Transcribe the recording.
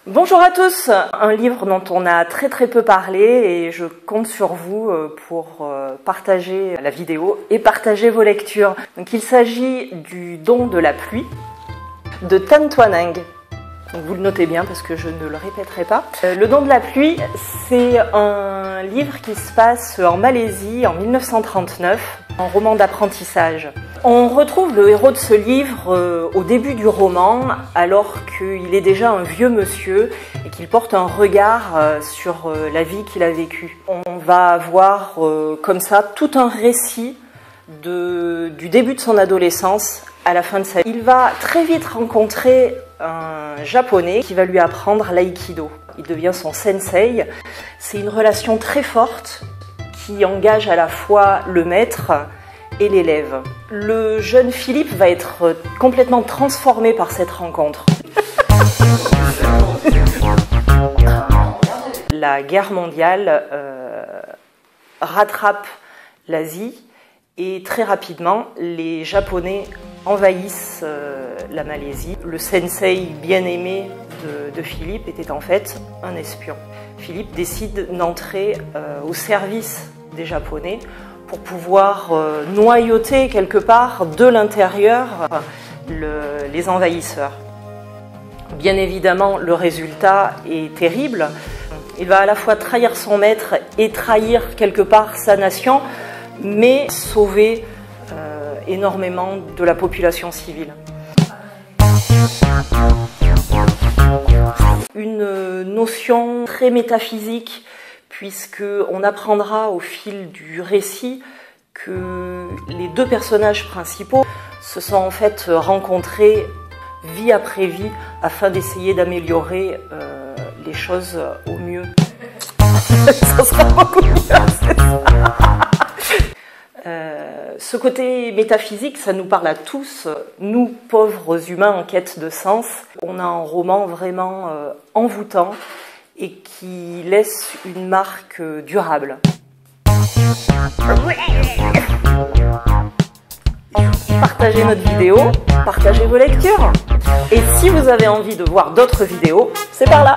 Bonjour à tous, un livre dont on a très peu parlé et je compte sur vous pour partager la vidéo et partager vos lectures. Donc il s'agit du Don de la pluie de Thanh Tuan Anh. Donc vous le notez bien parce que je ne le répéterai pas. Le Don de la pluie, c'est un livre qui se passe en Malaisie en 1939, un roman d'apprentissage. On retrouve le héros de ce livre au début du roman, alors qu'il est déjà un vieux monsieur et qu'il porte un regard sur la vie qu'il a vécue. On va avoir comme ça tout un récit du début de son adolescence à la fin de sa vie. Il va très vite rencontrer un japonais qui va lui apprendre l'aïkido. Il devient son sensei. C'est une relation très forte qui engage à la fois le maître et l'élève. Le jeune Philippe va être complètement transformé par cette rencontre. La guerre mondiale rattrape l'Asie et très rapidement, les Japonais envahissent la Malaisie. Le sensei bien-aimé de Philippe était en fait un espion. Philippe décide d'entrer au service des Japonais pour pouvoir noyauter quelque part de l'intérieur les envahisseurs. Bien évidemment, le résultat est terrible. Il va à la fois trahir son maître et trahir quelque part sa nation, mais sauver énormément de la population civile. Une notion très métaphysique, puisqu'on apprendra au fil du récit que les deux personnages principaux se sont en fait rencontrés vie après vie afin d'essayer d'améliorer les choses au mieux. Ça sera beaucoup mieux, c'est ça. Ce côté métaphysique, ça nous parle à tous, nous pauvres humains en quête de sens. On a un roman vraiment envoûtant et qui laisse une marque durable. Partagez notre vidéo, partagez vos lectures. Et si vous avez envie de voir d'autres vidéos, c'est par là.